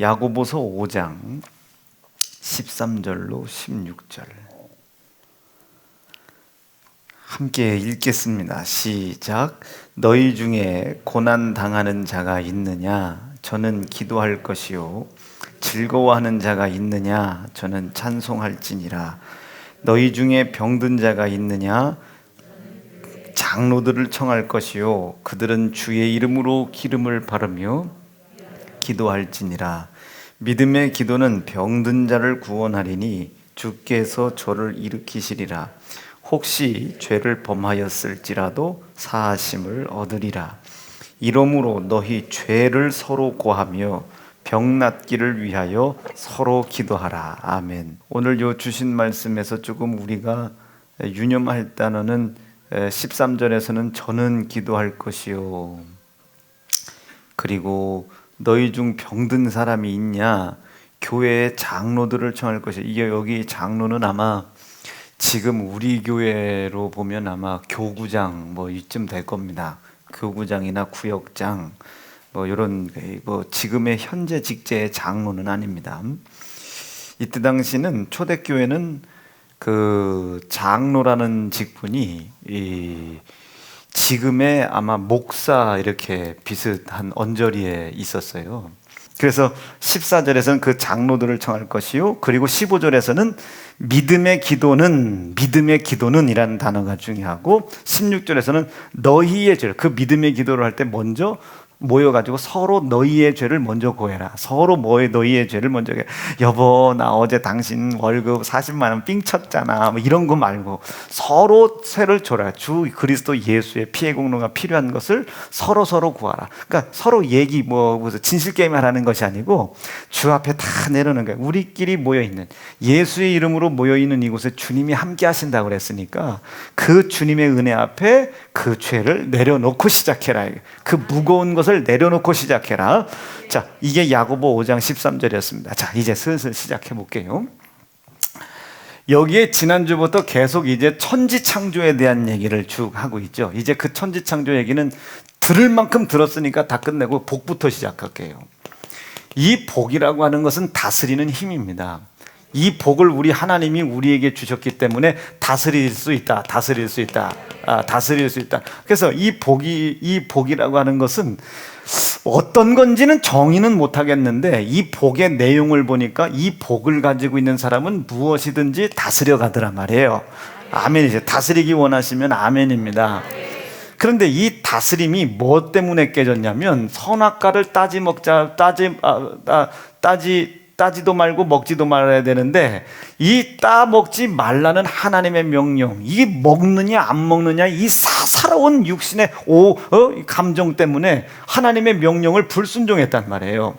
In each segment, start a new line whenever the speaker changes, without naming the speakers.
야고보서 5장 13절로 16절 함께 읽겠습니다. 시작. 너희 중에 고난 당하는 자가 있느냐? 저는 기도할 것이요. 즐거워하는 자가 있느냐? 저는 찬송할지니라. 너희 중에 병든 자가 있느냐? 장로들을 청할 것이요. 그들은 주의 이름으로 기름을 바르며 기도할지니라. 믿음의 기도는 병든 자를 구원하리니 주께서 저를 일으키시리라. 혹시 죄를 범하였을지라도 사하심을 얻으리라. 이러므로 너희 죄를 서로 고하며 병 낫기를 위하여 서로 기도하라. 아멘. 오늘 요 주신 말씀에서 조금 우리가 유념할 단어는 13절에서는 저는 기도할 것이요. 그리고 너희 중 병든 사람이 있냐? 교회의 장로들을 청할 것이요. 이게 여기 장로는 아마 지금 우리 교회로 보면 아마 교구장 뭐 이쯤 될 겁니다. 교구장이나 구역장 뭐 이런 뭐 지금의 현재 직제의 장로는 아닙니다. 이때 당시는 초대교회는 그 장로라는 직분이 지금의 아마 목사 이렇게 비슷한 언저리에 있었어요. 그래서 14절에서는 그 장로들을 청할 것이요. 그리고 15절에서는 믿음의 기도는 이라는 단어가 중요하고 16절에서는 너희의 죄를, 그 믿음의 기도를 할 때 먼저 모여가지고 서로 너희의 죄를 먼저 고해라. 서로 너희의 죄를 먼저 고해. 여보, 나 어제 당신 월급 40만 원 삥 쳤잖아. 뭐 이런 거 말고 서로 죄를 줘라. 주 그리스도 예수의 피해 공로가 필요한 것을 서로 구하라. 그러니까 서로 무슨 진실 게임 하라는 것이 아니고 주 앞에 다 내려놓는 거예요. 우리끼리 모여 있는, 예수의 이름으로 모여 있는 이곳에 주님이 함께 하신다고 그랬으니까 그 주님의 은혜 앞에 그 죄를 내려놓고 시작해라. 그 무거운 것을 내려놓고 시작해라. 자, 이게 야고보 5장 13절이었습니다. 자, 이제 슬슬 시작해 볼게요. 여기에 지난주부터 계속 이제 천지창조에 대한 얘기를 쭉 하고 있죠. 이제 그 천지창조 얘기는 들을 만큼 들었으니까 다 끝내고 복부터 시작할게요. 이 복이라고 하는 것은 다스리는 힘입니다. 이 복을 우리 하나님이 우리에게 주셨기 때문에 다스릴 수 있다. 그래서 이 복이라고 하는 것은 어떤 건지는 정의는 못 하겠는데 이 복의 내용을 보니까 이 복을 가지고 있는 사람은 무엇이든지 다스려 가더라 말이에요. 아멘이죠. 다스리기 원하시면 아멘입니다. 그런데 이 다스림이 뭐 때문에 깨졌냐면 선악과를 따지도 말고 먹지도 말아야 되는데 이 따먹지 말라는 하나님의 명령, 이 먹느냐 안 먹느냐 이 사사로운 육신의 감정 때문에 하나님의 명령을 불순종했단 말이에요.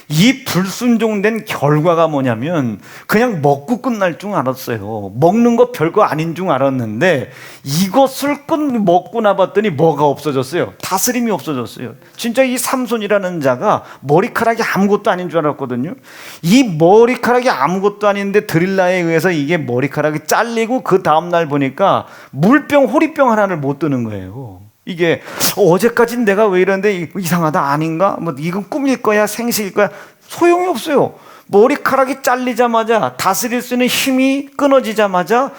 이 불순종된 결과가 뭐냐면 그냥 먹고 끝날 줄 알았어요. 먹는 거 별거 아닌 줄 알았는데 이것을 먹고 나봤더니 뭐가 없어졌어요? 다스림이 없어졌어요. 진짜 이 삼손이라는 자가 머리카락이 아무것도 아닌 줄 알았거든요. 이 머리카락이 아무것도 아닌데 드릴라에 의해서 이게 머리카락이 잘리고 그 다음날 보니까 물병, 호리병 하나를 못 드는 거예요. 이게 어제까지는 내가 왜 이러는데 이상하다, 아닌가? 뭐 이건 꿈일 거야, 생시일 거야? 소용이 없어요. 머리카락이 잘리자마자, 다스릴 수 있는 힘이 끊어지자마자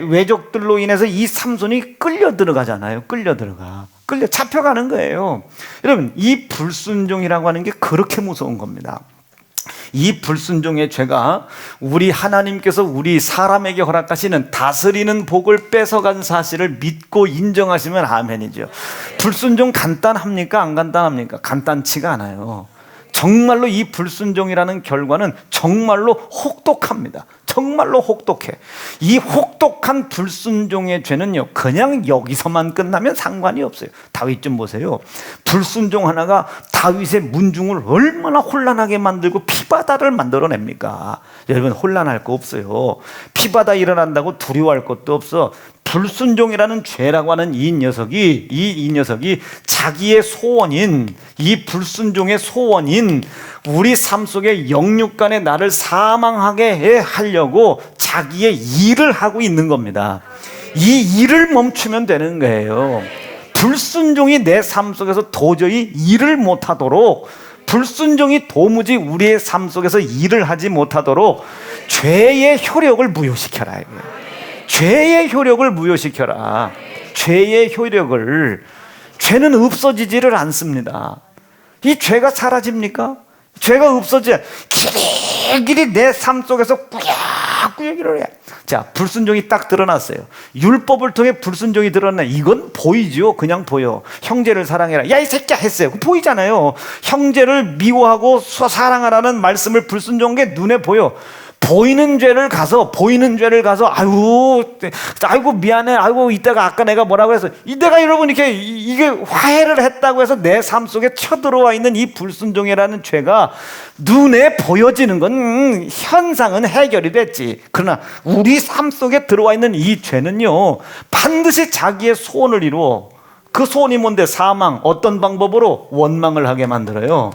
외적들로 인해서 이 삼손이 끌려 들어가잖아요. 끌려 잡혀가는 거예요. 여러분, 이 불순종이라고 하는 게 그렇게 무서운 겁니다. 이 불순종의 죄가 우리 하나님께서 우리 사람에게 허락하시는 다스리는 복을 뺏어간 사실을 믿고 인정하시면 아멘이죠. 불순종 간단합니까? 안 간단합니까? 간단치가 않아요. 정말로 이 불순종이라는 결과는 정말로 혹독합니다. 정말로 혹독해. 이 혹독한 불순종의 죄는요, 그냥 여기서만 끝나면 상관이 없어요. 다윗 좀 보세요. 불순종 하나가 다윗의 문중을 얼마나 혼란하게 만들고 피바다를 만들어냅니까? 여러분, 혼란할 거 없어요. 피바다 일어난다고 두려워할 것도 없어. 불순종이라는 죄라고 하는 이 녀석이 자기의 소원인, 이 불순종의 소원인 우리 삶 속에 영육간에 나를 사망하게 하려고 자기의 일을 하고 있는 겁니다. 이 일을 멈추면 되는 거예요. 불순종이 내 삶 속에서 도저히 일을 못하도록 불순종이 도무지 우리의 삶 속에서 일을 하지 못하도록 죄의 효력을 무효시켜라. 죄의 효력을 무효시켜라. 죄의 효력을. 죄는 없어지지를 않습니다. 이 죄가 사라집니까? 죄가 없어져 길이길이 내 삶 속에서 꾸역꾸역 일을 해. 자, 불순종이 딱 드러났어요. 율법을 통해 불순종이 드러나. 이건 보이죠. 그냥 보여. 형제를 사랑해라. 야, 이 새끼야 했어요. 보이잖아요. 형제를 미워하고 사랑하라는 말씀을 불순종한 게 눈에 보여. 보이는 죄를 가서 아이고 미안해, 아이고 이때가 아까 내가 뭐라고 해서 이때가 여러분 이게 화해를 했다고 해서 내 삶 속에 쳐들어와 있는 이 불순종이라는 죄가 눈에 보여지는 건 현상은 해결이 됐지. 그러나 우리 삶 속에 들어와 있는 이 죄는요, 반드시 자기의 소원을 이루어. 그 소원이 뭔데? 사망. 어떤 방법으로? 원망을 하게 만들어요.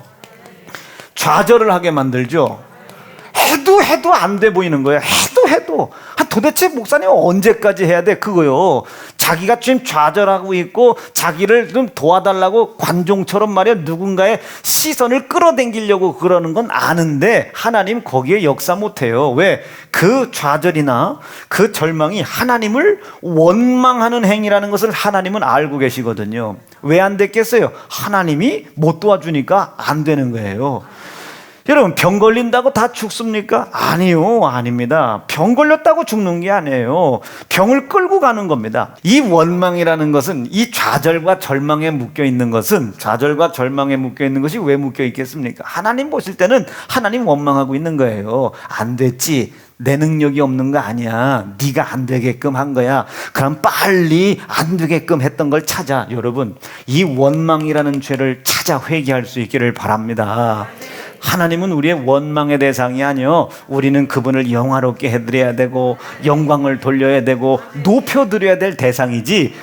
좌절을 하게 만들죠. 해도 안 돼 보이는 거예요. 해도 도대체 목사님 언제까지 해야 돼? 그거요. 자기가 지금 좌절하고 있고 자기를 좀 도와달라고 관종처럼 말이야 누군가의 시선을 끌어당기려고 그러는 건 아는데 하나님 거기에 역사 못해요. 왜? 그 좌절이나 그 절망이 하나님을 원망하는 행위라는 것을 하나님은 알고 계시거든요. 왜 안 됐겠어요? 하나님이 못 도와주니까 안 되는 거예요. 여러분, 병 걸린다고 다 죽습니까? 아니요, 아닙니다. 병 걸렸다고 죽는 게 아니에요. 병을 끌고 가는 겁니다. 이 원망이라는 것은, 이 좌절과 절망에 묶여 있는 것은, 좌절과 절망에 묶여 있는 것이 왜 묶여 있겠습니까? 하나님 보실 때는 하나님 원망하고 있는 거예요. 안 됐지. 내 능력이 없는 거 아니야. 네가 안 되게끔 한 거야. 그럼 빨리 안 되게끔 했던 걸 찾아. 여러분, 이 원망이라는 죄를 찾아 회개할 수 있기를 바랍니다. 하나님은 우리의 원망의 대상이 아니요, 우리는 그분을 영화롭게 해드려야 되고 영광을 돌려야 되고 높여드려야 될 대상이지,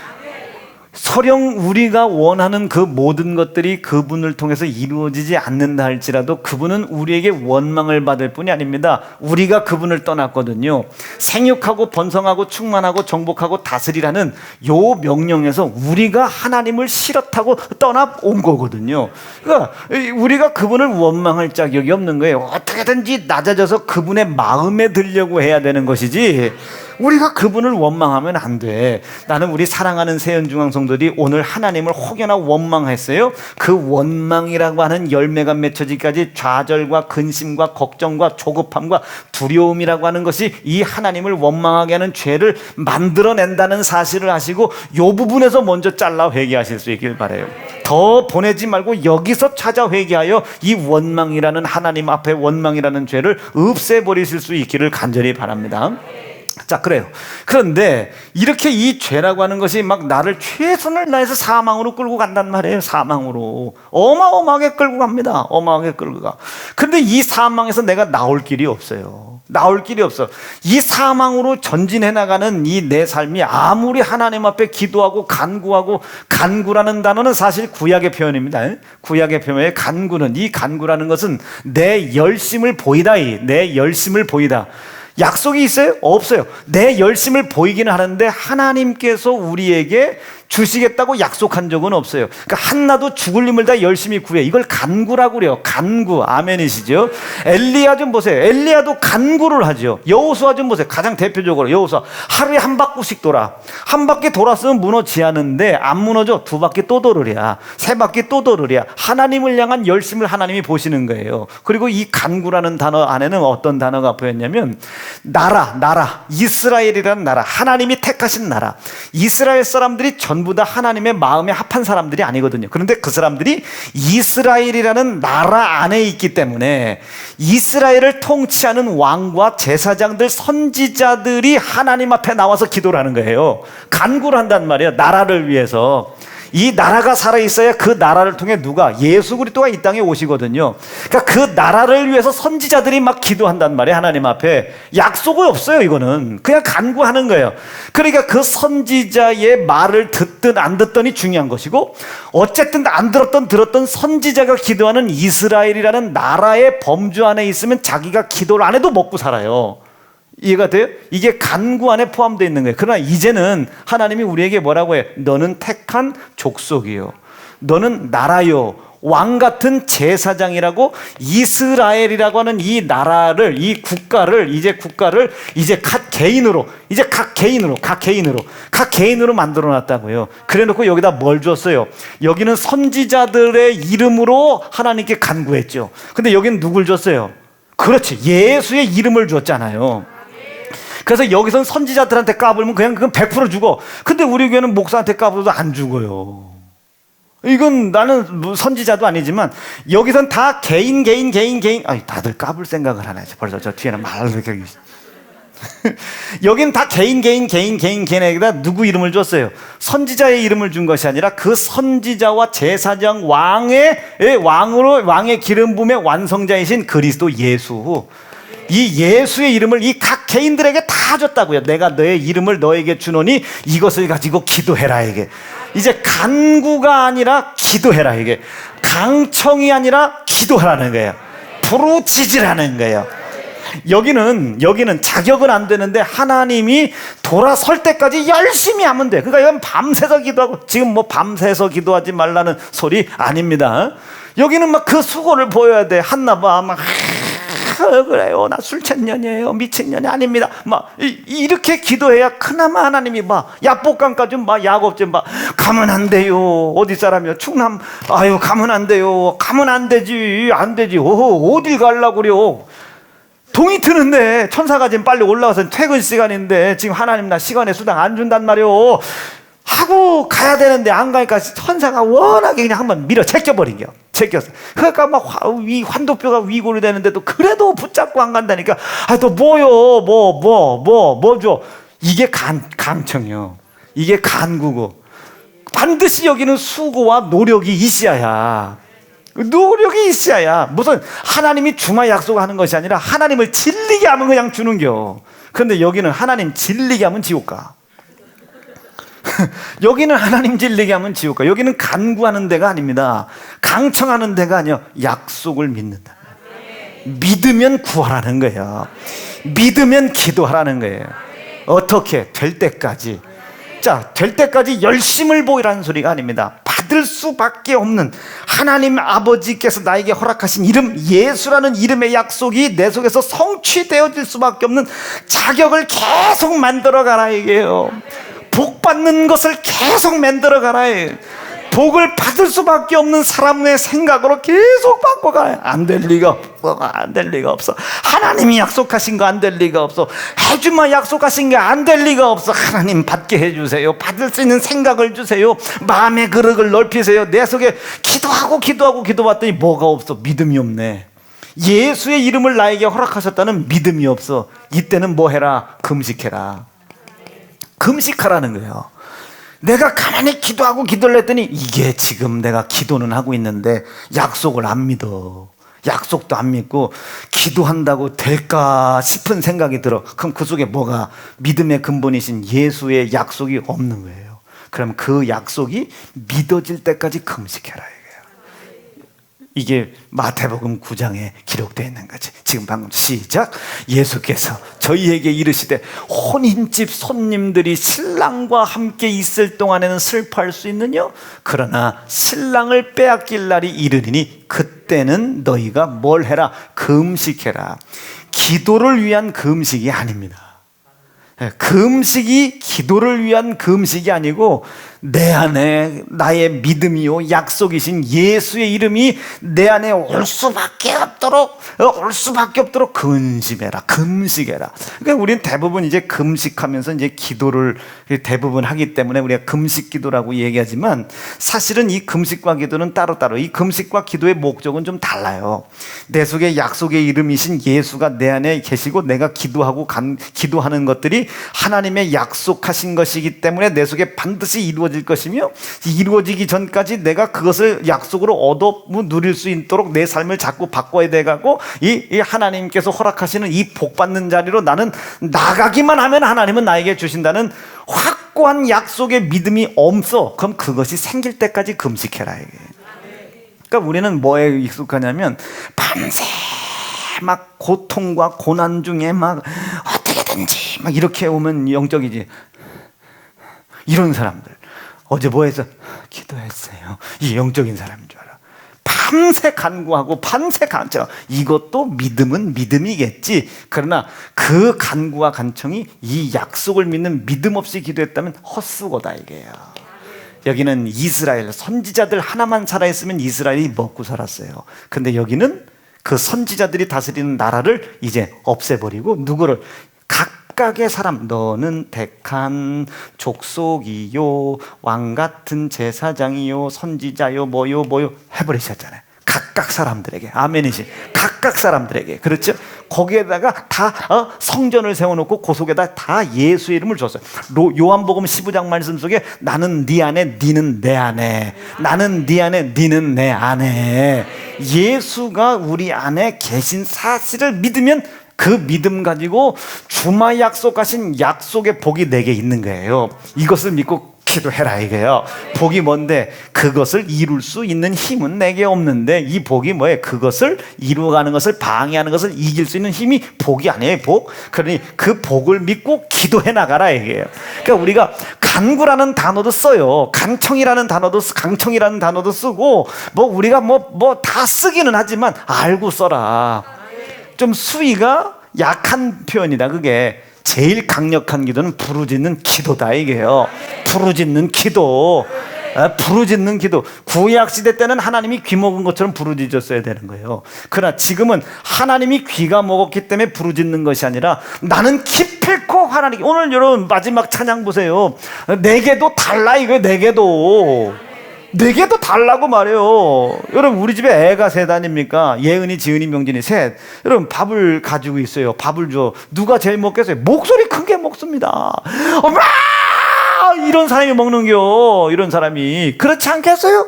설령 우리가 원하는 그 모든 것들이 그분을 통해서 이루어지지 않는다 할지라도 그분은 우리에게 원망을 받을 뿐이 아닙니다. 우리가 그분을 떠났거든요. 생육하고 번성하고 충만하고 정복하고 다스리라는 요 명령에서 우리가 하나님을 싫어하고 떠나온 거거든요. 그러니까 우리가 그분을 원망할 자격이 없는 거예요. 어떻게든지 낮아져서 그분의 마음에 들려고 해야 되는 것이지, 우리가 그분을 원망하면 안 돼. 나는 우리 사랑하는 새연중앙 성도들이 오늘 하나님을 혹여나 원망했어요. 그 원망이라고 하는 열매가 맺혀지기까지 좌절과 근심과 걱정과 조급함과 두려움이라고 하는 것이 이 하나님을 원망하게 하는 죄를 만들어낸다는 사실을 아시고 이 부분에서 먼저 잘라 회개하실 수 있길 바라요. 더 보내지 말고 여기서 찾아 회개하여 이 원망이라는, 하나님 앞에 원망이라는 죄를 없애버리실 수 있기를 간절히 바랍니다. 자, 그래요. 그런데 이렇게 이 죄라고 하는 것이 막 나를 최선을 다해서 사망으로 끌고 간단 말이에요. 사망으로 어마어마하게 끌고 갑니다. 어마어마하게 끌고 가. 근데 이 사망에서 내가 나올 길이 없어요. 나올 길이 없어. 이 사망으로 전진해 나가는 이 내 삶이 아무리 하나님 앞에 기도하고 간구하고, 간구라는 단어는 사실 구약의 표현입니다. 구약의 표현의 간구는, 이 간구라는 것은 내 열심을 보이다. 내 열심을 보이다. 약속이 있어요? 없어요. 내 열심을 보이기는 하는데 하나님께서 우리에게 주시겠다고 약속한 적은 없어요. 그러니까 한나도 죽을 힘을 다 열심히 구해. 이걸 간구라고 그래요. 간구. 아멘이시죠? 엘리야 좀 보세요. 엘리야도 간구를 하죠. 여호수아 좀 보세요. 가장 대표적으로 여호수아 하루에 한 바퀴씩 돌아. 한 바퀴 돌았으면 무너지 않는데 안 무너져. 두 바퀴 또 돌으랴. 세 바퀴 또 돌으랴. 하나님을 향한 열심을 하나님이 보시는 거예요. 그리고 이 간구라는 단어 안에는 어떤 단어가 보였냐면 나라, 이스라엘이라는 나라, 하나님이 택하신 나라. 이스라엘 사람들이 전부 다 하나님의 마음에 합한 사람들이 아니거든요. 그런데 그 사람들이 이스라엘이라는 나라 안에 있기 때문에 이스라엘을 통치하는 왕과 제사장들, 선지자들이 하나님 앞에 나와서 기도를 하는 거예요. 간구를 한단 말이에요. 나라를 위해서. 이 나라가 살아있어야 그 나라를 통해 누가? 예수 그리스도가 이 땅에 오시거든요. 그러니까 그 나라를 위해서 선지자들이 막 기도한단 말이에요. 하나님 앞에. 약속이 없어요. 이거는 그냥 간구하는 거예요. 그러니까 그 선지자의 말을 듣든 안 듣든이 중요한 것이고, 어쨌든 안 들었던 선지자가 기도하는 이스라엘이라는 나라의 범주 안에 있으면 자기가 기도를 안 해도 먹고 살아요. 이해가 돼요? 이게 간구 안에 포함되어 있는 거예요. 그러나 이제는 하나님이 우리에게 뭐라고 해요? 너는 택한 족속이요, 너는 나라요, 왕 같은 제사장이라고 이스라엘이라고 하는 이 나라를, 이 국가를 이제 각 개인으로 만들어 놨다고요. 그래 놓고 여기다 뭘 줬어요? 여기는 선지자들의 이름으로 하나님께 간구했죠. 근데 여기는 누굴 줬어요? 그렇지, 예수의 이름을 줬잖아요. 그래서 여기선 선지자들한테 까불면 그냥 그건 100% 죽어. 근데 우리 교회는 목사한테 까불어도 안 죽어요. 이건 나는 선지자도 아니지만 여기선 다 개인. 아니, 다들 까불 생각을 하네. 벌써 저 뒤에는 말을 이렇게. 여기는 다 개인에게다 누구 이름을 줬어요? 선지자의 이름을 준 것이 아니라 그 선지자와 제사장 왕의 기름 부음의 완성자이신 그리스도 예수, 이 예수의 이름을 이 각 개인들에게 다 줬다고요. 내가 너의 이름을 너에게 주노니 이것을 가지고 기도해라. 이게 이제 간구가 아니라 기도해라. 이게 강청이 아니라 기도하라는 거예요. 부르짖으라는 거예요. 여기는 자격은 안 되는데 하나님이 돌아설 때까지 열심히 하면 돼. 그러니까 이건 밤새서 기도하고, 지금 뭐 밤새서 기도하지 말라는 소리 아닙니다. 여기는 막 그 수고를 보여야 돼. 한나봐 막 그래요, 나 술 취년이에요, 미친년이 아닙니다, 막 이렇게 기도해야 그나마 하나님이 막 약복강까지 막 야곱 좀 막 가면 안 돼요. 어디 사람이요? 충남. 아유, 가면 안 돼요. 가면 안 되지. 어딜 가려고 그래요? 동이 트는데 천사가 지금 빨리 올라와서 퇴근 시간인데 지금 하나님 나 시간에 수당 안 준단 말이요 하고 가야 되는데 안 가니까 천사가 워낙에 그냥 한번 밀어 제껴버린 거야. 제꼈어. 그러니까 막 환도뼈가 위골이 되는데도 그래도 붙잡고 안 간다니까. 또 뭐요? 뭐죠? 이게 강청이요. 이게 간구고, 반드시 여기는 수고와 노력이 있어야. 무슨 하나님이 주마 약속하는 것이 아니라 하나님을 질리게 하면 그냥 주는겨. 그런데 여기는 하나님 질리게 하면 지옥 가. 여기는 하나님 질리게 하면 지옥 가. 여기는 간구하는 데가 아닙니다. 강청하는 데가 아니요, 약속을 믿는다. 믿으면 구하라는 거예요. 믿으면 기도하라는 거예요. 어떻게? 될 때까지. 자, 될 때까지 열심을 보이라는 소리가 아닙니다. 받을 수밖에 없는 하나님 아버지께서 나에게 허락하신 이름, 예수라는 이름의 약속이 내 속에서 성취되어질 수밖에 없는 자격을 계속 만들어가라 이게요. 복 받는 것을 계속 만들어가라. 복을 받을 수밖에 없는 사람의 생각으로 계속 바꿔가요. 안 될 리가 없어. 하나님이 약속하신 거 안 될 리가 없어. 해주마 약속하신 게 안 될 리가 없어. 하나님 받게 해주세요. 받을 수 있는 생각을 주세요. 마음의 그릇을 넓히세요. 내 속에 기도받더니 뭐가 없어? 믿음이 없네. 예수의 이름을 나에게 허락하셨다는 믿음이 없어. 이때는 뭐 해라? 금식해라. 금식하라는 거예요. 내가 가만히 기도를 했더니 이게 지금 내가 기도는 하고 있는데 약속을 안 믿어. 약속도 안 믿고 기도한다고 될까 싶은 생각이 들어. 그럼 그 속에 뭐가? 믿음의 근본이신 예수의 약속이 없는 거예요. 그럼 그 약속이 믿어질 때까지 금식해라. 이게 마태복음 9장에 기록되어 있는 거지. 지금 방금 시작. 예수께서 저희에게 이르시되 혼인집 손님들이 신랑과 함께 있을 동안에는 슬퍼할 수 있느냐? 그러나 신랑을 빼앗길 날이 이르리니 그때는 너희가 뭘 해라? 금식해라. 기도를 위한 금식이 아닙니다. 금식이 기도를 위한 금식이 아니고 내 안에 나의 믿음이요 약속이신 예수의 이름이 내 안에 올 수밖에 없도록 금식해라. 그러니까 우리는 대부분 이제 금식하면서 이제 기도를 대부분 하기 때문에 우리가 금식 기도라고 얘기하지만 사실은 이 금식과 기도는 따로따로, 이 금식과 기도의 목적은 좀 달라요. 내 속에 약속의 이름이신 예수가 내 안에 계시고 내가 기도하는 것들이 하나님의 약속하신 것이기 때문에 내 속에 반드시 이루어질 것이며, 이루어지기 전까지 내가 그것을 약속으로 얻어 누릴 수 있도록 내 삶을 자꾸 바꿔야 돼가고 이 하나님께서 허락하시는 이 복받는 자리로 나는 나가기만 하면 하나님은 나에게 주신다는 확고한 약속의 믿음이 없어. 그럼 그것이 생길 때까지 금식해라. 그러니까 우리는 뭐에 익숙하냐면 밤새 막 고통과 고난 중에 막 어떻게든지 막 이렇게 오면 영적이지. 이런 사람들 어제 뭐 해서? 기도했어요. 이 영적인 사람인 줄 알아. 밤새 간구하고 밤새 간청. 이것도 믿음은 믿음이겠지. 그러나 그 간구와 간청이 이 약속을 믿는 믿음 없이 기도했다면 헛수고다 이게요. 여기는 이스라엘 선지자들 하나만 살아있으면 이스라엘이 먹고 살았어요. 근데 여기는 그 선지자들이 다스리는 나라를 이제 없애버리고 누구를? 각각의 사람, 너는 택한 족속이요, 왕 같은 제사장이요, 선지자요, 뭐요 해버리셨잖아요. 각각 사람들에게. 아멘이지. 각각 사람들에게. 그렇죠? 거기에다가 다 성전을 세워놓고 그 속에다 다 예수의 이름을 줬어요. 요한복음 15장 말씀 속에 나는 네 안에 니는 내 안에, 나는 네 안에 니는 내 안에, 예수가 우리 안에 계신 사실을 믿으면 그 믿음 가지고 주마 약속하신 약속의 복이 내게 있는 거예요. 이것을 믿고 기도해라 이게요. 복이 뭔데? 그것을 이룰 수 있는 힘은 내게 없는데 이 복이 뭐예요? 그것을 이루어가는 것을 방해하는 것을 이길 수 있는 힘이 복이 아니에요. 복. 그러니 그 복을 믿고 기도해 나가라 이게요. 그러니까 우리가 간구라는 단어도 써요. 강청이라는 단어도 쓰고 뭐 우리가 뭐 다 쓰기는 하지만 알고 써라. 좀 수위가 약한 표현이다. 그게 제일 강력한 기도는 부르짖는 기도다 이게요. 부르짖는 기도. 부르짖는 기도. 구약 시대 때는 하나님이 귀 먹은 것처럼 부르짖었어야 되는 거예요. 그러나 지금은 하나님이 귀가 먹었기 때문에 부르짖는 것이 아니라 나는 기필코 하나님. 오늘 여러분 마지막 찬양 보세요. 내게도 달라 이거예요. 내게도 달라고 말해요. 여러분 우리 집에 애가 셋 아닙니까? 예은이, 지은이, 명진이 셋. 여러분 밥을 가지고 있어요. 밥을 줘. 누가 제일 먹겠어요? 목소리 큰 게 먹습니다. 엄마! 이런 사람이 먹는겨. 이런 사람이. 그렇지 않겠어요?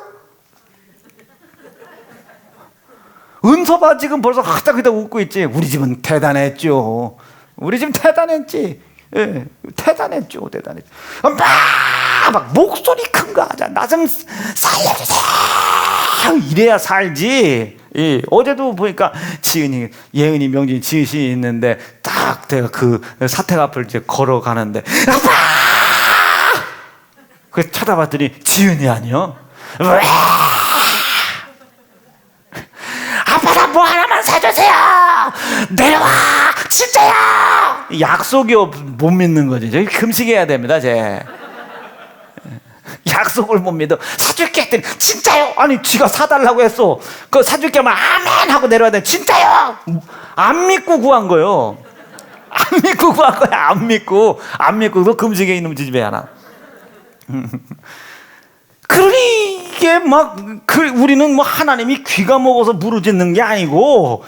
은서봐 지금 벌써 하다그다 웃고 있지. 우리 집은 대단했죠. 우리 집 대단했지. 예, 대단했죠. 막 목소리 큰 거 하자. 나 좀 살려주세요. 이래야 살지. 예, 어제도 보니까 지은이, 예은이, 명진이, 지은이 있는데 딱 내가 그 사택 앞을 이제 걸어가는데 아빠! 그 쳐다봤더니 지은이 아니요. 아빠 나 뭐 하나만 사주세요. 내려와 진짜야. 약속이요. 못 믿는 거지. 저기 금식해야 됩니다. 약속을 못 믿어. 사줄게 했더니 진짜요? 아니 지가 사달라고 했어. 그 사줄게 하면 아멘 하고 내려와야 돼. 진짜요? 안 믿고 구한 거요. 안 믿고 구한 거야. 안 믿고 너 금식에 있는 집에 하나. 그러니 이게 우리는 뭐 하나님이 귀가 먹어서 부르짖는 게 아니고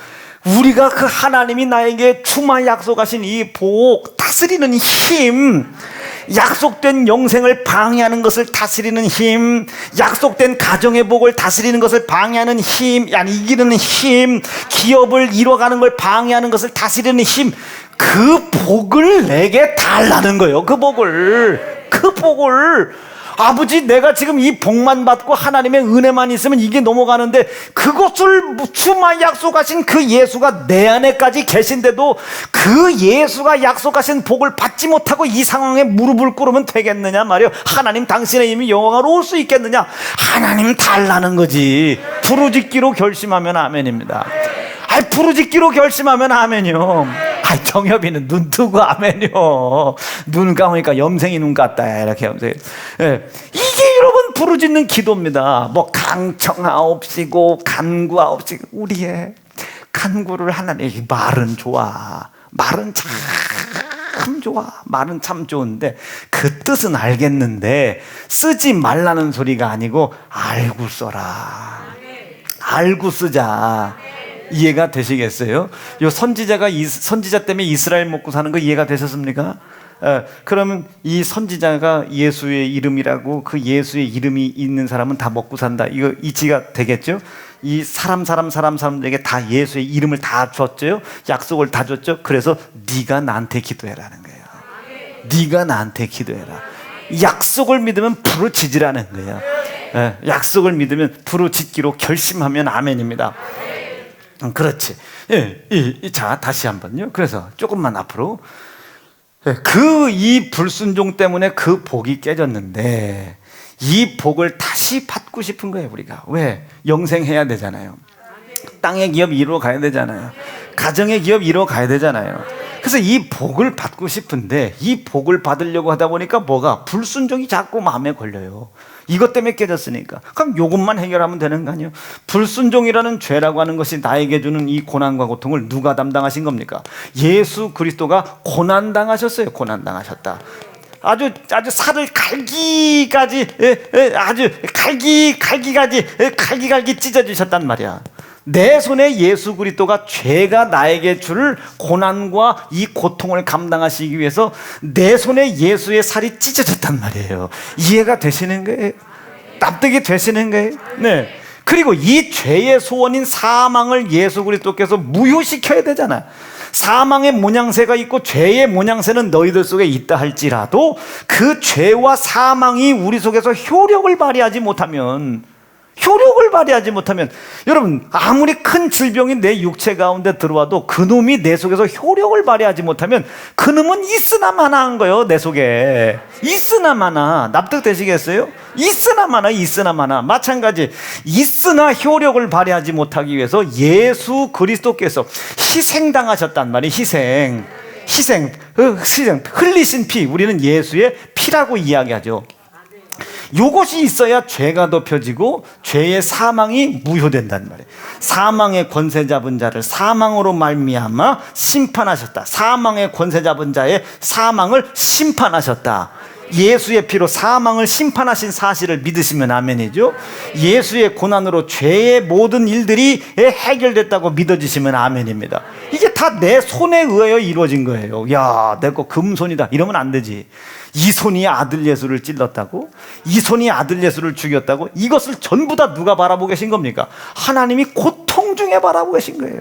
우리가 그 하나님이 나에게 추마 약속하신 이 복, 다스리는 힘, 약속된 영생을 방해하는 것을 다스리는 힘, 약속된 가정의 복을 다스리는 것을 방해하는 힘, 이기는 힘, 기업을 이뤄가는 걸 방해하는 것을 다스리는 힘, 그 복을 내게 달라는 거예요. 그 복을. 아버지 내가 지금 이 복만 받고 하나님의 은혜만 있으면 이게 넘어가는데 그것을 주마 약속하신 그 예수가 내 안에까지 계신데도 그 예수가 약속하신 복을 받지 못하고 이 상황에 무릎을 꿇으면 되겠느냐 말이요. 하나님 당신의 힘이 영광으로 수 있겠느냐. 하나님 달라는 거지. 부르짖기로 결심하면 아멘입니다. 부르짖기로 결심하면 아멘이요. 정엽이는 눈 뜨고 아멘이요. 눈 감으니까 염생이 눈 같다 이렇게 염생. 예. 이게 여러분 부르짖는 기도입니다. 뭐 강청하옵시고 간구하옵시고 우리의 간구를 하나님. 말은 좋아. 말은 참 좋아. 말은 참 좋은데 그 뜻은 알겠는데 쓰지 말라는 소리가 아니고 알고 써라. 알고 쓰자. 이해가 되시겠어요? 요 선지자 때문에 이스라엘 먹고 사는 거 이해가 되셨습니까? 그러면 이 선지자가 예수의 이름이라고 그 예수의 이름이 있는 사람은 다 먹고 산다. 이거 이치가 되겠죠? 이 사람들에게 다 예수의 이름을 다 줬죠? 약속을 다 줬죠? 그래서 네가 나한테 기도해라는 거예요. 네가 나한테 기도해라. 약속을 믿으면 부르짖으라는 거예요. 약속을 믿으면 부르짖기로 결심하면 아멘입니다. 그렇지. 자, 다시 한번요. 그래서 조금만 앞으로. 이 불순종 때문에 그 복이 깨졌는데 이 복을 다시 받고 싶은 거예요, 우리가. 왜? 영생해야 되잖아요. 땅의 기업 이루어 가야 되잖아요. 가정의 기업 이루어 가야 되잖아요. 그래서 이 복을 받고 싶은데 이 복을 받으려고 하다 보니까 뭐가? 불순종이 자꾸 마음에 걸려요. 이것 때문에 깨졌으니까. 그럼 이것만 해결하면 되는 거 아니에요? 불순종이라는 죄라고 하는 것이 나에게 주는 이 고난과 고통을 누가 담당하신 겁니까? 예수 그리스도가 고난당하셨어요. 고난당하셨다. 아주 살을 갈기까지 아주 갈기까지 찢어주셨단 말이야. 내 손에 예수 그리스도가 죄가 나에게 줄 고난과 이 고통을 감당하시기 위해서 내 손에 예수의 살이 찢어졌단 말이에요. 이해가 되시는 거예요? 납득이 되시는 거예요? 네. 그리고 이 죄의 소원인 사망을 예수 그리스도께서 무효시켜야 되잖아요. 사망의 모양새가 있고 죄의 모양새는 너희들 속에 있다 할지라도 그 죄와 사망이 우리 속에서 효력을 발휘하지 못하면 여러분 아무리 큰 질병이 내 육체 가운데 들어와도 그놈이 내 속에서 효력을 발휘하지 못하면 그놈은 있으나 마나한 거예요. 내 속에 있으나 마나. 납득되시겠어요? 있으나 마나. 마찬가지 마찬가지 효력을 발휘하지 못하기 위해서 예수 그리스도께서 희생당하셨단 말이에요. 희생 흘리신 피, 우리는 예수의 피라고 이야기하죠. 이것이 있어야 죄가 덮여지고 죄의 사망이 무효된단 말이에요. 사망의 권세 잡은 자를 사망으로 말미암아 심판하셨다. 사망의 권세 잡은 자의 사망을 심판하셨다. 예수의 피로 사망을 심판하신 사실을 믿으시면 아멘이죠. 예수의 고난으로 죄의 모든 일들이 해결됐다고 믿어지시면 아멘입니다. 이게 다 내 손에 의하여 이루어진 거예요. 야, 내 거 금손이다 이러면 안 되지. 이 손이 아들 예수를 찔렀다고? 이 손이 아들 예수를 죽였다고? 이것을 전부 다 누가 바라보고 계신 겁니까? 하나님이 고통 중에 바라보고 계신 거예요.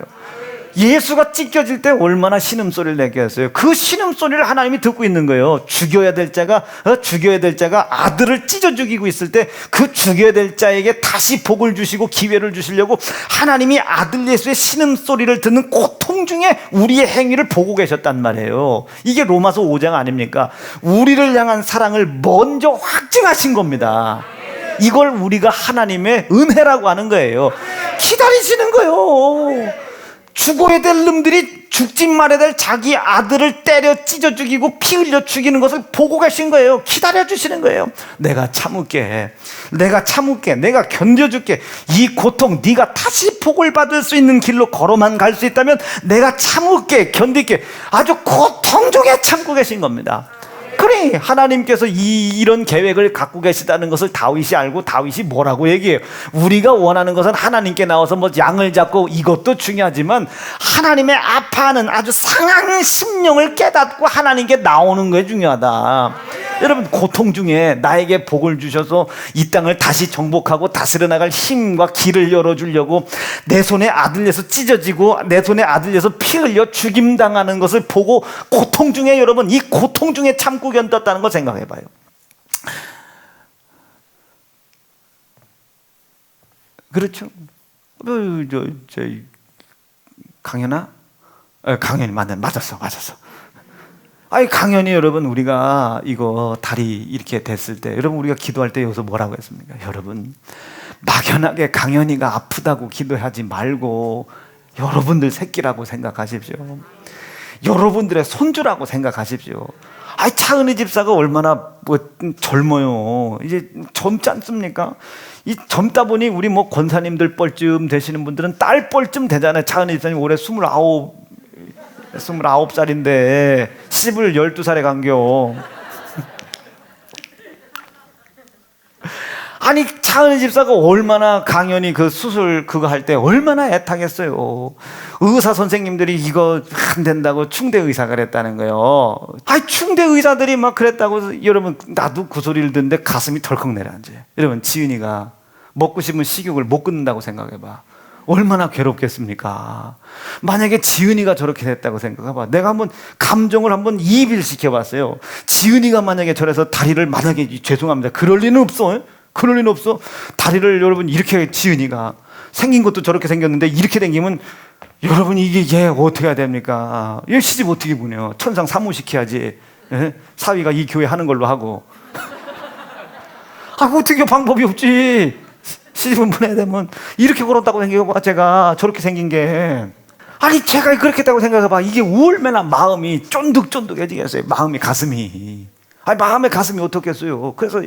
예수가 찢겨질 때 얼마나 신음소리를 내게 했어요. 그 신음소리를 하나님이 듣고 있는 거예요. 죽여야 될 자가 아들을 찢어 죽이고 있을 때 그 죽여야 될 자에게 다시 복을 주시고 기회를 주시려고 하나님이 아들 예수의 신음소리를 듣는 고통 중에 우리의 행위를 보고 계셨단 말이에요. 이게 로마서 5장 아닙니까? 우리를 향한 사랑을 먼저 확증하신 겁니다. 이걸 우리가 하나님의 은혜라고 하는 거예요. 기다리시는 거예요. 죽어야 될 놈들이 죽지 말아야 될 자기 아들을 때려 찢어 죽이고 피 흘려 죽이는 것을 보고 계신 거예요. 기다려 주시는 거예요. 내가 참을게, 내가 견뎌줄게. 이 고통 네가 다시 복을 받을 수 있는 길로 걸어만 갈 수 있다면 내가 참을게, 견딜게. 아주 고통 중에 참고 계신 겁니다. 그래, 하나님께서 이런 계획을 갖고 계시다는 것을 다윗이 알고 다윗이 뭐라고 얘기해요? 우리가 원하는 것은 하나님께 나와서 뭐 양을 잡고 이것도 중요하지만 하나님의 아파하는 아주 상한 심령을 깨닫고 하나님께 나오는 게 중요하다. 여러분, 고통 중에 나에게 복을 주셔서 이 땅을 다시 정복하고 다스려 나갈 힘과 길을 열어주려고 내 손에 아들려서 찢어지고 내 손에 아들려서 피 흘려 죽임당하는 것을 보고 고통 중에, 여러분, 이 고통 중에 참고 견뎠다는 거 생각해 봐요. 그렇죠? 강연아? 강연이 맞았어. 아니, 강연이 여러분, 우리가 이거 다리 이렇게 됐을 때, 여러분, 우리가 기도할 때 여기서 뭐라고 했습니까? 여러분, 막연하게 강연이가 아프다고 기도하지 말고 여러분들 새끼라고 생각하십시오. 여러분들의 손주라고 생각하십시오. 아이, 차은희 집사가 얼마나 젊어요. 이제 젊지 않습니까? 이 젊다 보니 우리 권사님들 뻘쯤 되시는 분들은 딸 뻘쯤 되잖아요. 차은희 집사님 올해 29살인데 씹을 12살에 간겨. 아니, 차은희 집사가 얼마나 강연히 그 수술 그거 할 때 얼마나 애타겠어요. 의사 선생님들이 이거 안 된다고 충대 의사가 그랬다는 거예요. 아니, 충대 의사들이 막 그랬다고. 여러분, 나도 그 소리를 듣는데 가슴이 덜컥 내려앉아요. 여러분, 지은이가 먹고 싶은 식욕을 못 끊는다고 생각해봐. 얼마나 괴롭겠습니까? 만약에 지은이가 저렇게 됐다고 생각해봐. 내가 한번 감정을 한번 이입을 시켜봤어요. 지은이가 만약에 저래서 다리를, 만약에 죄송합니다, 그럴 리는 없어. 다리를 여러분 이렇게, 지은이가 생긴 것도 저렇게 생겼는데 이렇게 생기면 여러분, 이게 얘 어떻게 해야 됩니까? 얘 시집 어떻게 보내요? 천상 사무시켜야지. 예? 사위가 이 교회 하는 걸로 하고. 어떻게 방법이 없지. 시집을 보내야 되면 이렇게 걸었다고 생각해봐. 제가 저렇게 생긴 게. 아니 제가 그렇게 했다고 생각해봐. 이게 얼마나 마음이 쫀득쫀득해지겠어요. 마음이 가슴이. 아니 마음의 가슴이 어떻겠어요. 그래서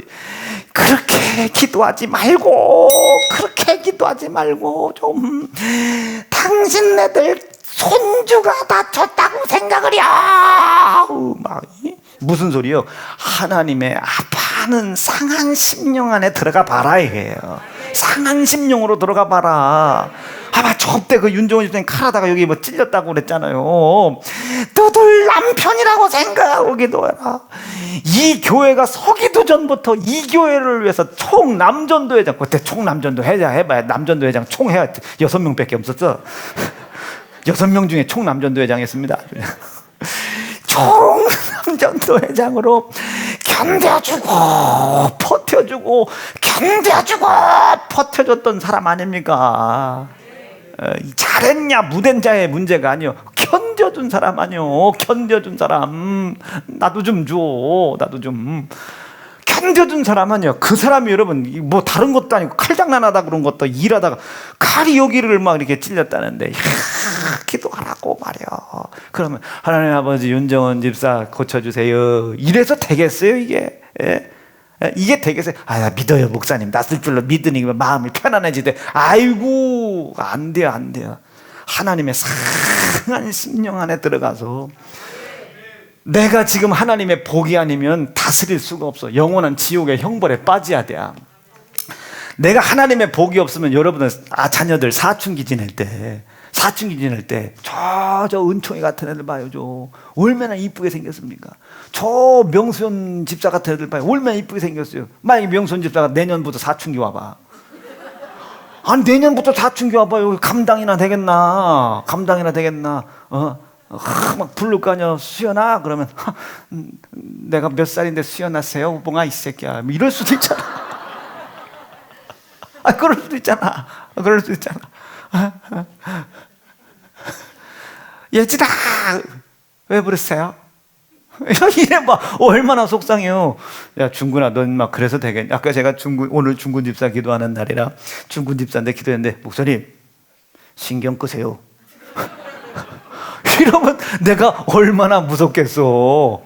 그렇게 기도하지 말고 좀 당신네들 손주가 다쳤다고 생각을 해. 무슨 소리요? 하나님의 아파하는 상한 심령 안에 들어가 봐라 이게요. 상한 심령으로 들어가 봐라. 아마 저때 그 윤종원 집사님 칼하다가 여기 뭐 찔렸다고 그랬잖아요. 너들 남편이라고 생각하고 기도해라. 이 교회가 서기도 전부터 이 교회를 위해서 총남전도회장, 그때 총남전도 해봐야 남전도회장 총 해야 6명밖에 없었어. 6명 중에 총남전도회장 했습니다. 총남전도회장으로 견뎌주고 버텨줬던 사람 아닙니까? 잘했냐 무된 자의 문제가 아니요. 견뎌준 사람 아니요. 견뎌준 사람. 나도 좀 견뎌준 사람 아니요. 그 사람이 여러분 뭐 다른 것도 아니고 칼장난하다 그런 것도 일하다가 칼이 여기를 막 이렇게 찔렸다는데 기도하라고 말이야. 그러면 하나님 아버지 윤정원 집사 고쳐주세요. 이래서 되겠어요 이게? 예? 이게 되겠어요? 나 믿어요 목사님. 낯설 줄로 믿으니 마음이 편안해지대. 아이고 안 돼요. 하나님의 상한 심령 안에 들어가서 내가 지금 하나님의 복이 아니면 다스릴 수가 없어. 영원한 지옥의 형벌에 빠져야 돼. 내가 하나님의 복이 없으면 여러분은 자녀들 사춘기 지낼 때 저 은총이 같은 애들 봐요. 저 얼마나 이쁘게 생겼습니까? 저 명수현 집사 같은 애들 봐요. 얼마나 이쁘게 생겼어요. 만약에 명수현 집사가 내년부터 사춘기 와봐. 아니 내년부터 사춘기 와봐요. 감당이나 되겠나? 막 부를 거 아니야. 수연아 그러면 내가 몇 살인데 수연아 새우봉아 이 새끼야. 이럴 수도 있잖아. 그럴 수도 있잖아. 예지다 왜 부르세요? 이래 봐. 얼마나 속상해요. 야 중군아 넌 막 그래서 되겠니? 아까 제가 오늘 중군 집사 기도하는 날이라 중군 집사인데 기도했는데 목사님 신경 끄세요. 이러면 내가 얼마나 무섭겠어.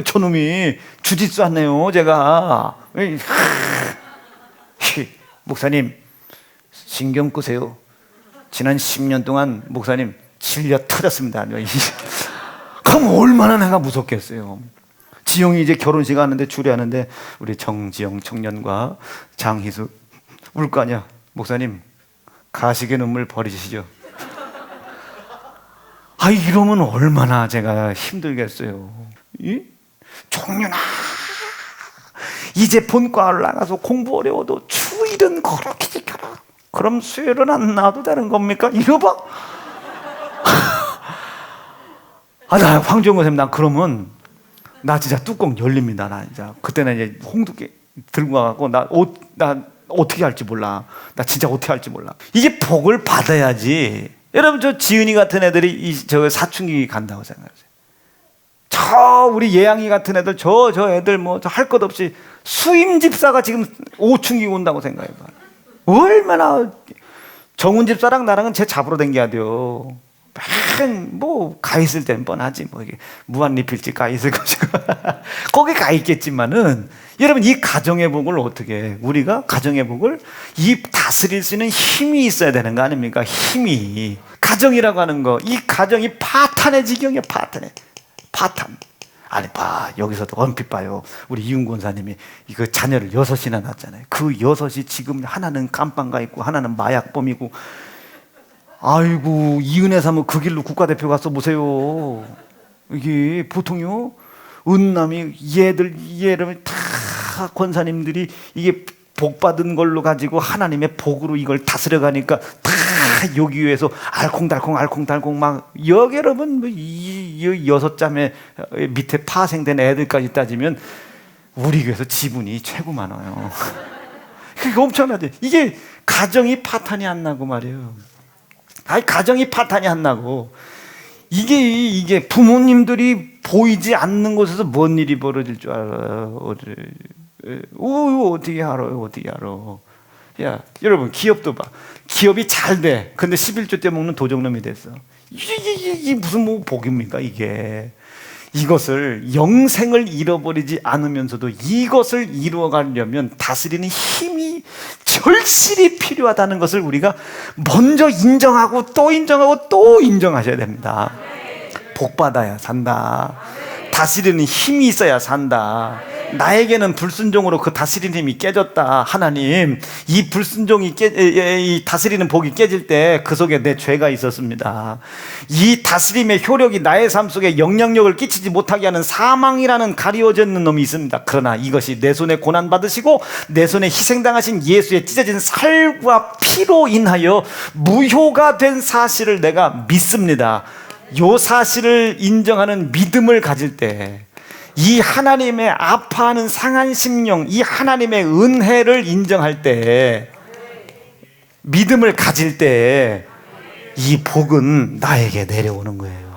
저놈이 주짓수 하네요 제가. 목사님 신경 끄세요. 지난 10년 동안 목사님 질려 터졌습니다. 그럼 얼마나 내가 무섭겠어요. 지영이 이제 결혼식 하는데 주례하는데 우리 정지영 청년과 장희수 울 거 아니야. 목사님 가식의 눈물 버리시죠. 이러면 얼마나 제가 힘들겠어요. 종윤아 이제 본과를 나가서 공부 어려워도 주일은 그렇게 지켜라. 그럼 수요일은 안 나와도 되는 겁니까? 이러봐. 나 황정호 선생님 나 그러면 나 진짜 뚜껑 열립니다. 나 진짜 그때는 이제 홍두깨 들고 가고 나 어떻게 할지 몰라. 나 진짜 어떻게 할지 몰라. 이게 복을 받아야지. 여러분 저 지은이 같은 애들이 저 사춘기 간다고 생각하세요. 저 우리 예양이 같은 애들 저 애들 뭐 할 것 없이 수임 집사가 지금 5춘기 온다고 생각해봐. 얼마나 정훈 집사랑 나랑은 쟤 잡으러 댕겨야 돼요. 뭐 가 있을 땐 뻔하지 뭐 이게 무한리필집 가 있을 것이고 거기 가 있겠지만은 여러분 이 가정의 복을 어떻게 우리가 가정의 복을 이 다스릴 수 있는 힘이 있어야 되는 거 아닙니까? 힘이 가정이라고 하는 거 이 가정이 파탄의 지경이야. 파탄. 아니 봐 여기서도 얼핏 봐요. 우리 이윤 권사님이 이거 자녀를 6이나 낳았잖아요. 그 6이 지금 하나는 감방 가 있고 하나는 마약범이고. 아이고 이은혜 사모 그 길로 국가대표 갔어 보세요. 이게 보통요 은남이 얘를 다 권사님들이 이게 복 받은 걸로 가지고 하나님의 복으로 이걸 다스려 가니까 다 여기 위해서 알콩달콩 막 여기 여러분 이 6자매 밑에 파생된 애들까지 따지면 우리 교회에서 지분이 최고 많아요. 그게 엄청나지. 이게 가정이 파탄이 안 나고 말이에요. 가정이 파탄이 안 나고 이게 부모님들이 보이지 않는 곳에서 뭔 일이 벌어질 줄 알아요. 어떻게 알아요? 어떻게 알아? 야, 여러분 기업도 봐. 기업이 잘 돼. 근데 11조 때 먹는 도적놈이 됐어. 이게 무슨 뭐 복입니까 이게? 이것을 영생을 잃어버리지 않으면서도 이것을 이루어가려면 다스리는 힘이 절실히 필요하다는 것을 우리가 먼저 인정하고 또 인정하고 또 인정하셔야 됩니다. 복받아야 산다. 다스리는 힘이 있어야 산다. 나에게는 불순종으로 그 다스리는 힘이 깨졌다. 하나님, 이 불순종이 이 다스리는 복이 깨질 때 그 속에 내 죄가 있었습니다. 이 다스림의 효력이 나의 삶 속에 영향력을 끼치지 못하게 하는 사망이라는 가리워지는 놈이 있습니다. 그러나 이것이 내 손에 고난 받으시고 내 손에 희생당하신 예수의 찢어진 살과 피로 인하여 무효가 된 사실을 내가 믿습니다. 이 사실을 인정하는 믿음을 가질 때, 이 하나님의 아파하는 상한 심령, 이 하나님의 은혜를 인정할 때, 믿음을 가질 때 이 복은 나에게 내려오는 거예요.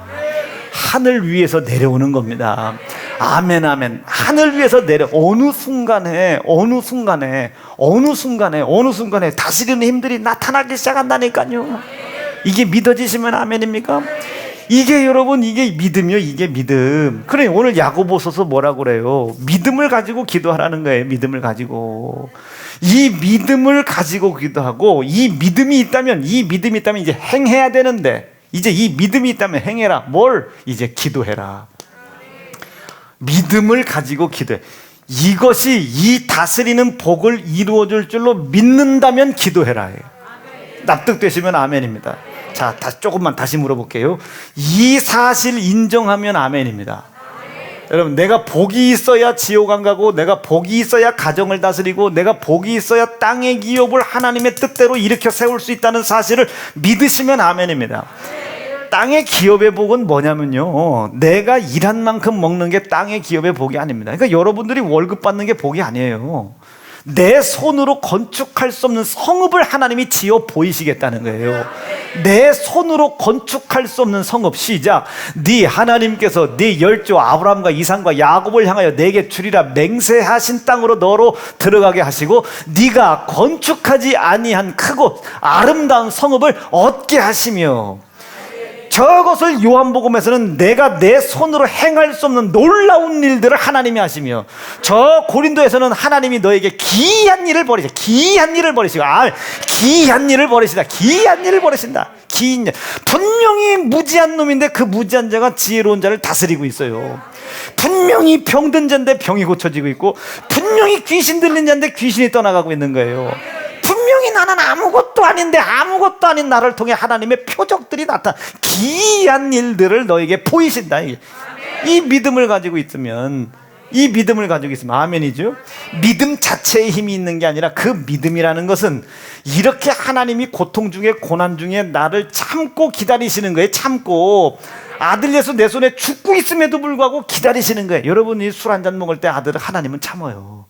하늘 위에서 내려오는 겁니다. 아멘, 아멘. 하늘 위에서 어느 순간에 다스리는 힘들이 나타나기 시작한다니까요. 이게 믿어지시면 아멘입니까? 이게 여러분, 이게 믿음이요. 이게 믿음. 그래, 오늘 야고보서서 뭐라고 그래요? 믿음을 가지고 기도하라는 거예요. 믿음을 가지고. 이 믿음을 가지고 기도하고, 이 믿음이 있다면 이제 행해야 되는데, 이제 이 믿음이 있다면 행해라. 뭘? 이제 기도해라. 믿음을 가지고 기도해. 이것이 이 다스리는 복을 이루어줄 줄로 믿는다면 기도해라. 납득되시면 아멘입니다. 자, 조금만 다시 물어볼게요. 이 사실 인정하면 아멘입니다. 여러분, 내가 복이 있어야 지옥 안 가고, 내가 복이 있어야 가정을 다스리고, 내가 복이 있어야 땅의 기업을 하나님의 뜻대로 일으켜 세울 수 있다는 사실을 믿으시면 아멘입니다. 땅의 기업의 복은 뭐냐면요, 내가 일한 만큼 먹는 게 땅의 기업의 복이 아닙니다. 그러니까 여러분들이 월급 받는 게 복이 아니에요. 내 손으로 건축할 수 없는 성읍을 하나님이 지어 보이시겠다는 거예요. 내 손으로 건축할 수 없는 성읍. 시작. 네 하나님께서 네 열조 아브라함과 이삭과 야곱을 향하여 내게 주리라 맹세하신 땅으로 너로 들어가게 하시고, 네가 건축하지 아니한 크고 아름다운 성읍을 얻게 하시며, 저것을 요한복음에서는 내가 내 손으로 행할 수 없는 놀라운 일들을 하나님이 하시며, 저 고린도에서는 하나님이 너에게 기이한 일을 버리시다. 기이한 일을 버리시고, 기이한 일을 버리시다. 기이한 일을 버리신다. 기이한 일. 분명히 무지한 놈인데 그 무지한 자가 지혜로운 자를 다스리고 있어요. 분명히 병든 자인데 병이 고쳐지고 있고, 분명히 귀신 들린 자인데 귀신이 떠나가고 있는 거예요. 분명히 나는 아무것도 아닌데 아무것도 아닌 나를 통해 하나님의 표적들이 나타나 기이한 일들을 너에게 보이신다. 이 믿음을 가지고 있으면, 이 믿음을 가지고 있으면 아멘이죠. 믿음 자체에 힘이 있는 게 아니라 그 믿음이라는 것은 이렇게 하나님이 고통 중에 고난 중에 나를 참고 기다리시는 거예요. 참고. 아들 예수 내 손에 죽고 있음에도 불구하고 기다리시는 거예요. 여러분이 술 한잔 먹을 때 아들을 하나님은 참아요.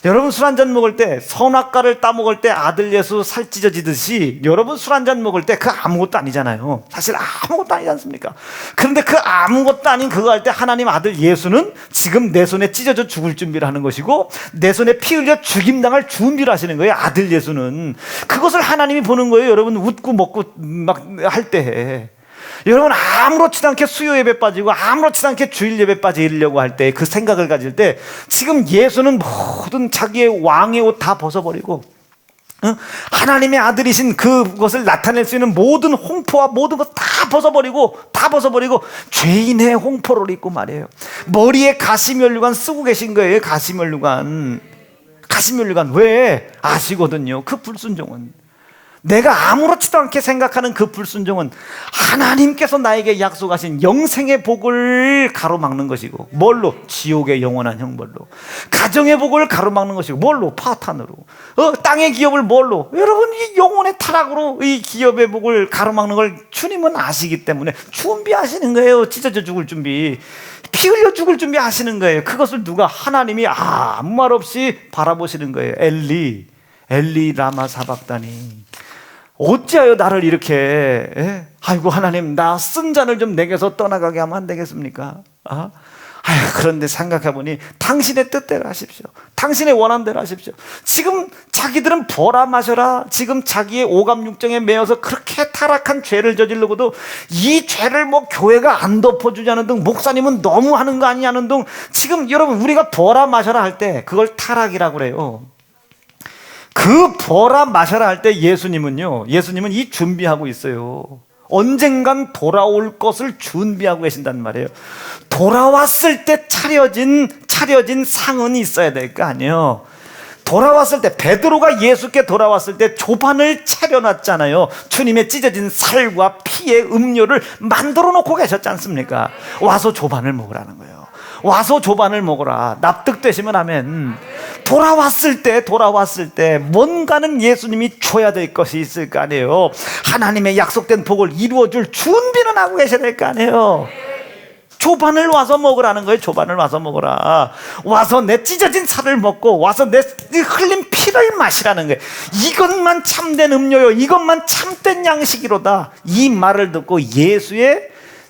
여러분 술 한잔 먹을 때, 선악과를 따먹을 때 아들 예수 살 찢어지듯이, 여러분 술 한잔 먹을 때 그 아무것도 아니잖아요. 사실 아무것도 아니지 않습니까? 그런데 그 아무것도 아닌 그거 할 때 하나님 아들 예수는 지금 내 손에 찢어져 죽을 준비를 하는 것이고, 내 손에 피 흘려 죽임당할 준비를 하시는 거예요. 아들 예수는. 그것을 하나님이 보는 거예요. 여러분 웃고 먹고 막 할 때. 여러분 아무렇지도 않게 수요 예배 빠지고 아무렇지도 않게 주일 예배 빠지려고 할 때, 그 생각을 가질 때, 지금 예수는 모든 자기의 왕의 옷 다 벗어버리고, 하나님의 아들이신 그것을 나타낼 수 있는 모든 홍포와 모든 것 다 벗어버리고 죄인의 홍포를 입고 말이에요. 머리에 가시면류관 쓰고 계신 거예요. 가시면류관. 왜? 아시거든요. 그 불순종은, 내가 아무렇지도 않게 생각하는 그 불순종은 하나님께서 나에게 약속하신 영생의 복을 가로막는 것이고, 뭘로? 지옥의 영원한 형벌로. 가정의 복을 가로막는 것이고, 뭘로? 파탄으로. 땅의 기업을 뭘로? 여러분, 이 영혼의 타락으로 이 기업의 복을 가로막는 걸 주님은 아시기 때문에 준비하시는 거예요. 찢어져 죽을 준비, 피 흘려 죽을 준비 하시는 거예요. 그것을 누가? 하나님이 아무 말 없이 바라보시는 거예요. 엘리 라마 사박다니, 어찌하여 나를 이렇게, 아이고 하나님, 나 쓴 잔을 좀 내게서 떠나가게 하면 안 되겠습니까? 그런데 생각해보니 당신의 뜻대로 하십시오. 당신의 원한대로 하십시오. 지금 자기들은 보라 마셔라. 지금 자기의 오감 육정에 매여서 그렇게 타락한 죄를 저지르고도 이 죄를 뭐 교회가 안 덮어주냐는 등, 목사님은 너무 하는 거 아니냐는 등, 지금 여러분 우리가 보라 마셔라 할 때 그걸 타락이라고 그래요. 그 보라 마셔라 할 때 예수님은 이 준비하고 있어요. 언젠간 돌아올 것을 준비하고 계신단 말이에요. 돌아왔을 때 차려진 상은 있어야 될 거 아니에요. 돌아왔을 때, 베드로가 예수께 돌아왔을 때 조반을 차려놨잖아요. 주님의 찢어진 살과 피의 음료를 만들어 놓고 계셨지 않습니까? 와서 조반을 먹으라는 거예요. 와서 조반을 먹어라. 납득되시면 아멘. 돌아왔을 때 뭔가는 예수님이 줘야 될 것이 있을 거 아니에요. 하나님의 약속된 복을 이루어줄 준비는 하고 계셔야 될 거 아니에요. 조반을 와서 먹으라는 거예요. 조반을 와서 먹어라. 와서 내 찢어진 살을 먹고 와서 내 흘린 피를 마시라는 거예요. 이것만 참된 음료요, 이것만 참된 양식이로다. 이 말을 듣고 예수의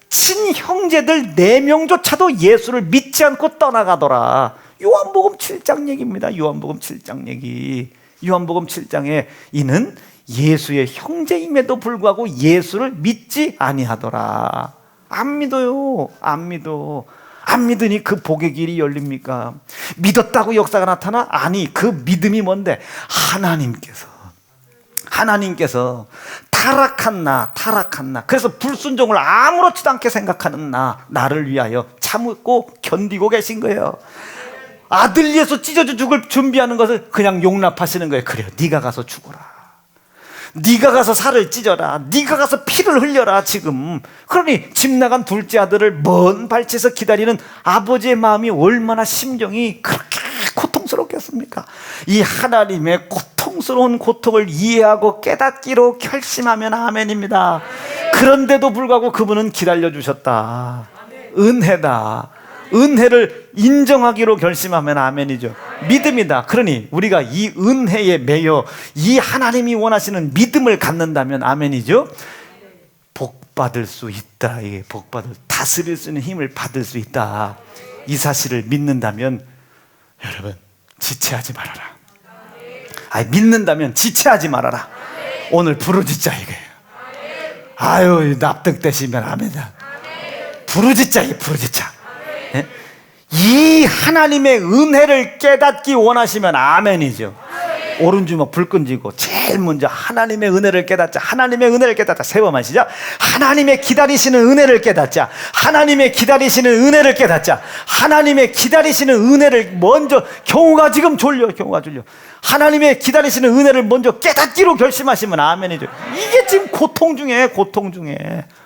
친형제들 4명조차도 예수를 믿지 않고 떠나가더라. 요한복음 7장 얘기입니다. 요한복음 7장 얘기. 요한복음 7장에 이는 예수의 형제임에도 불구하고 예수를 믿지 아니하더라. 안 믿어요. 안 믿어. 안 믿으니 그 복의 길이 열립니까? 믿었다고 역사가 나타나? 아니, 그 믿음이 뭔데? 하나님께서 타락한 나. 그래서 불순종을 아무렇지도 않게 생각하는 나를 위하여 참고 견디고 계신 거예요. 아들 예수 찢어져 죽을 준비하는 것을 그냥 용납하시는 거예요. 그래요, 네가 가서 죽어라. 네가 가서 살을 찢어라. 네가 가서 피를 흘려라. 지금 그러니 집 나간 둘째 아들을 먼 발치에서 기다리는 아버지의 마음이 얼마나 심정이 그렇게 고통스럽겠습니까? 이 하나님의 고통스러운 고통을 이해하고 깨닫기로 결심하면 아멘입니다. 그런데도 불구하고 그분은 기다려주셨다. 은혜다. 은혜를 인정하기로 결심하면 아멘이죠. 믿음이다. 그러니 우리가 이 은혜에 매여 이 하나님이 원하시는 믿음을 갖는다면 아멘이죠. 복받을 수 있다. 다스릴 수 있는 힘을 받을 수 있다. 이 사실을 믿는다면 여러분 지체하지 말아라. 믿는다면 지체하지 말아라. 오늘 부르짖자 이거예요. 납득되시면 아멘이다. 부르짖자. 네? 이 하나님의 은혜를 깨닫기 원하시면 아멘이죠. 오른주먹 불 끈지고 제일 먼저 하나님의 은혜를 깨닫자. 하나님의 은혜를 깨닫자. 세 번만 시작. 하나님의 기다리시는 은혜를 깨닫자. 하나님의 기다리시는 은혜를 깨닫자. 하나님의 기다리시는 은혜를 먼저, 경우가 지금 졸려. 하나님의 기다리시는 은혜를 먼저 깨닫기로 결심하시면 아멘이죠. 이게 지금 고통 중에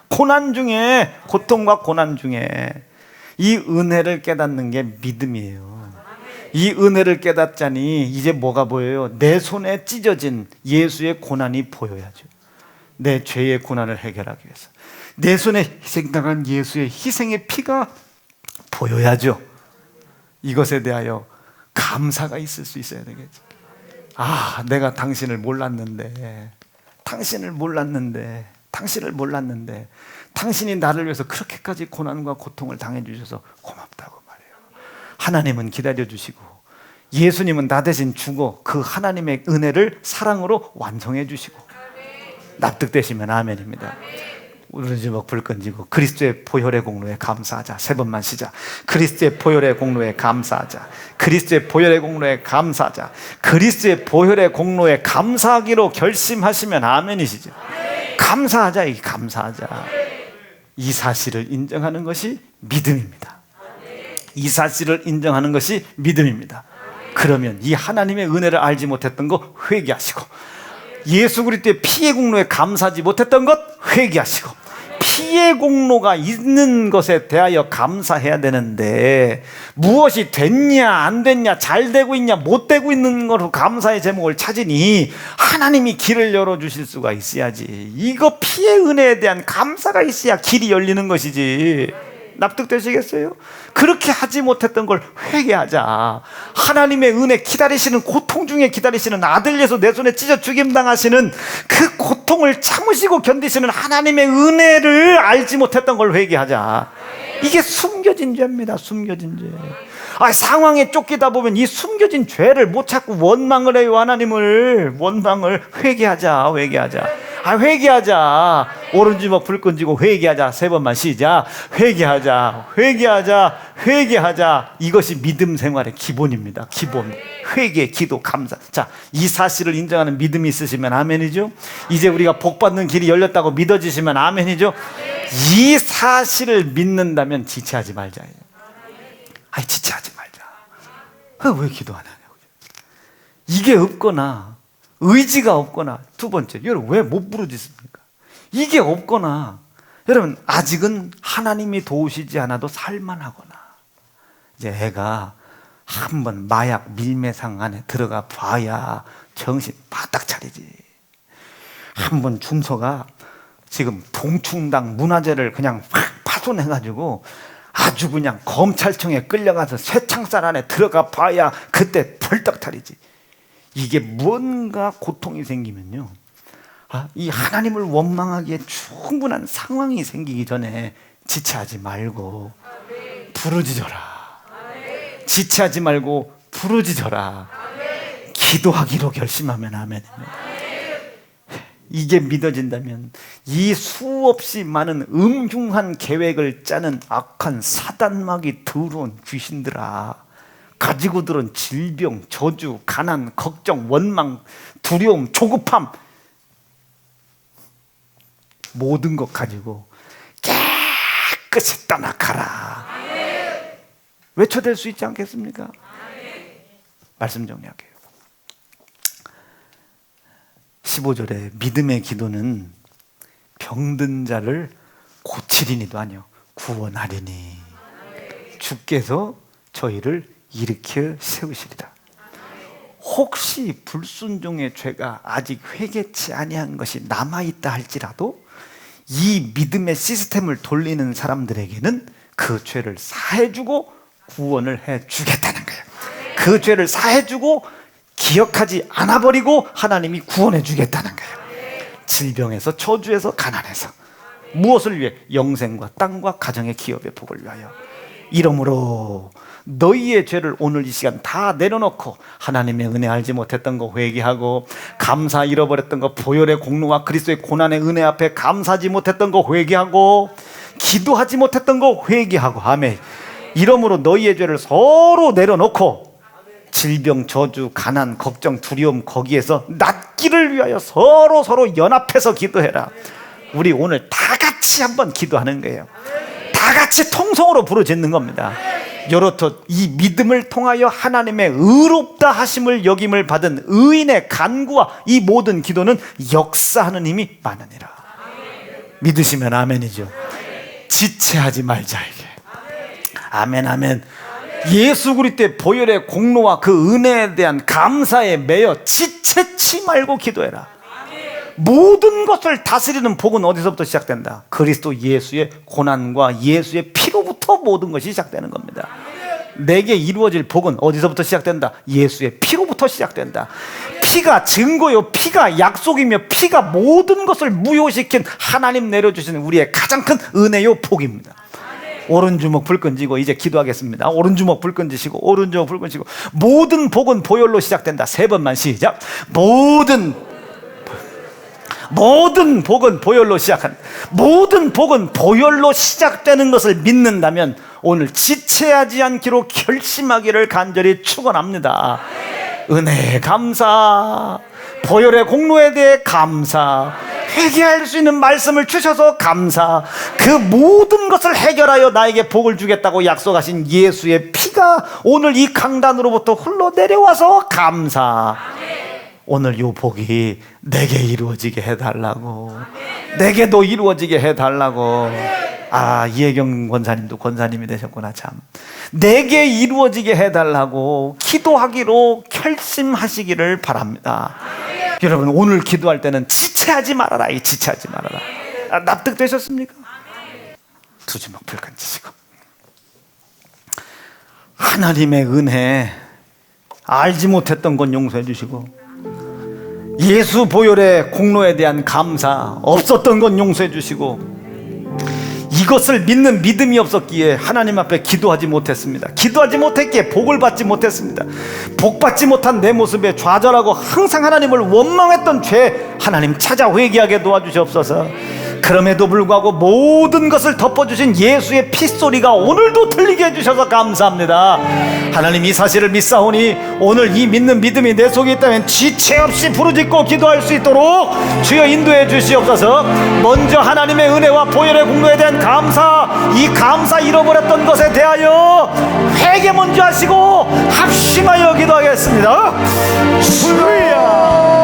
고난 중에 고통과 고난 중에 이 은혜를 깨닫는 게 믿음이에요. 이 은혜를 깨닫자니 이제 뭐가 보여요? 내 손에 찢어진 예수의 고난이 보여야죠. 내 죄의 고난을 해결하기 위해서 내 손에 희생당한 예수의 희생의 피가 보여야죠. 이것에 대하여 감사가 있을 수 있어야 되겠죠. 내가 당신을 몰랐는데 당신이 나를 위해서 그렇게까지 고난과 고통을 당해주셔서 고맙다고 말해요. 하나님은 기다려주시고 예수님은 나 대신 죽어 그 하나님의 은혜를 사랑으로 완성해 주시고. 납득되시면 아멘입니다. 오른주먹 불 끈지고 그리스도의 보혈의 공로에 감사하자. 세 번만 시작. 그리스도의 보혈의 공로에 감사하자. 그리스도의 보혈의 공로에 감사하자. 그리스도의 보혈의 공로에 감사하기로 결심하시면 아멘이시죠. 감사하자. 이 사실을 인정하는 것이 믿음입니다. 이 사실을 인정하는 것이 믿음입니다. 그러면 이 하나님의 은혜를 알지 못했던 것 회개하시고, 예수 그리스도의 피의 공로에 감사하지 못했던 것 회개하시고, 피의 공로가 있는 것에 대하여 감사해야 되는데 무엇이 됐냐 안 됐냐, 잘 되고 있냐 못 되고 있는 것으로 감사의 제목을 찾으니 하나님이 길을 열어주실 수가 있어야지. 이거 피의 은혜에 대한 감사가 있어야 길이 열리는 것이지. 납득되시겠어요? 그렇게 하지 못했던 걸 회개하자. 하나님의 은혜 기다리시는, 고통 중에 기다리시는, 아들 예수 내 손에 찢어 죽임당하시는 그 고통을 참으시고 견디시는 하나님의 은혜를 알지 못했던 걸 회개하자. 이게 숨겨진 죄입니다. 숨겨진 죄. 상황에 쫓기다 보면 이 숨겨진 죄를 못 찾고 원망을 해요. 하나님을 원망을. 회개하자. 회개하자. 오른주먹 불 끈지고 회개하자. 3번만 시작. 회개하자. 이것이 믿음 생활의 기본입니다. 기본. 회개, 기도, 감사. 자, 이 사실을 인정하는 믿음이 있으시면 아멘이죠. 이제 우리가 복 받는 길이 열렸다고 믿어지시면 아멘이죠. 이 사실을 믿는다면 지체하지 말자. 지체하지 말자. 왜 기도 안 하냐고. 이게 없거나 의지가 없거나, 두 번째, 여러분 왜 못 부르짖습니까? 이게 없거나, 여러분 아직은 하나님이 도우시지 않아도 살만하거나, 이제 애가 한번 마약 밀매상 안에 들어가 봐야 정신 바짝 차리지. 한번 중서가 지금 동충당 문화재를 그냥 확 파손해가지고 아주 그냥 검찰청에 끌려가서 쇠창살 안에 들어가 봐야 그때 벌떡 차리지. 이게 뭔가 고통이 생기면요, 이 하나님을 원망하기에 충분한 상황이 생기기 전에 지체하지 말고 부르짖어라. 지체하지 말고 부르짖어라. 기도하기로 결심하면 아멘입니다. 이게 믿어진다면 이 수없이 많은 음흉한 계획을 짜는 악한 사단막이 더러운 귀신들아, 가지고 들은 질병, 저주, 가난, 걱정, 원망, 두려움, 조급함, 모든 것 가지고 깨끗이 떠나가라. 외쳐댈 수 있지 않겠습니까? 말씀 정리할게요. 15절에 믿음의 기도는 병든 자를 고치리니도 아니요 구원하리니 주께서 저희를 일으켜 세우시리라. 혹시 불순종의 죄가 아직 회개치 아니한 것이 남아있다 할지라도 이 믿음의 시스템을 돌리는 사람들에게는 그 죄를 사해주고 구원을 해주겠다는 거예요. 그 죄를 사해주고 기억하지 않아버리고 하나님이 구원해 주겠다는 거예요. 질병에서, 저주에서, 가난에서. 무엇을 위해? 영생과 땅과 가정의 기업의 복을 위하여. 이러므로 너희의 죄를 오늘 이 시간 다 내려놓고 하나님의 은혜 알지 못했던 거 회개하고, 감사 잃어버렸던 거, 보혈의 공로와 그리스도의 고난의 은혜 앞에 감사하지 못했던 거 회개하고, 기도하지 못했던 거 회개하고. 아멘. 이러므로 너희의 죄를 서로 내려놓고 질병, 저주, 가난, 걱정, 두려움 거기에서 낫기를 위하여 서로 연합해서 기도해라. 우리 오늘 다 같이 한번 기도하는 거예요. 다 같이 통성으로 부르짖는 겁니다. 여로tott 이 믿음을 통하여 하나님의 의롭다 하심을 여김을 받은 의인의 간구와 이 모든 기도는 역사하는 힘이 많으니라. 믿으시면 아멘이죠. 지체하지 말자 이게. 아멘, 아멘. 예수 그리스도의 보혈의 공로와 그 은혜에 대한 감사에 매여 지체치 말고 기도해라. 모든 것을 다스리는 복은 어디서부터 시작된다? 그리스도 예수의 고난과 예수의 피로부터 모든 것이 시작되는 겁니다. 내게 이루어질 복은 어디서부터 시작된다? 예수의 피로부터 시작된다. 피가 증거요, 피가 약속이며 피가 모든 것을 무효시킨 하나님 내려주시는 우리의 가장 큰 은혜요 복입니다. 오른주먹 불 끈지고 이제 기도하겠습니다. 오른주먹 불 끈지시고, 오른주먹 불 끈지고. 모든 복은 보혈로 시작된다. 3번만 시작. 모든 복은 보혈로 시작한다. 모든 복은 보혈로 시작되는 것을 믿는다면 오늘 지체하지 않기로 결심하기를 간절히 축원합니다. 은혜에 감사, 보혈의 공로에 대해 감사, 회개할 수 있는 말씀을 주셔서 감사, 그 모든 것을 해결하여 나에게 복을 주겠다고 약속하신 예수의 피가 오늘 이 강단으로부터 흘러내려와서 감사. 오늘 이 복이 내게 이루어지게 해달라고, 내게도 이루어지게 해달라고. 이혜경 권사님도 권사님이 되셨구나. 참, 내게 이루어지게 해달라고 기도하기로 결심하시기를 바랍니다. 여러분 오늘 기도할 때는 지체하지 말아라. 지체하지 말아라. 납득되셨습니까? 두 주먹 불 끈지시고, 하나님의 은혜 알지 못했던 건 용서해 주시고, 예수 보혈의 공로에 대한 감사 없었던 건 용서해 주시고, 이것을 믿는 믿음이 없었기에 하나님 앞에 기도하지 못했습니다. 기도하지 못했기에 복을 받지 못했습니다. 복 받지 못한 내 모습에 좌절하고 항상 하나님을 원망했던 죄, 하나님 찾아 회개하게 도와주시옵소서. 그럼에도 불구하고 모든 것을 덮어주신 예수의 핏소리가 오늘도 들리게 해주셔서 감사합니다. 하나님, 이 사실을 믿사오니 오늘 이 믿는 믿음이 내 속에 있다면 지체 없이 부르짖고 기도할 수 있도록 주여 인도해 주시옵소서. 먼저 하나님의 은혜와 보혈의 공로에 대한 감사, 이 감사 잃어버렸던 것에 대하여 회개 먼저 하시고 합심하여 기도하겠습니다. 주여.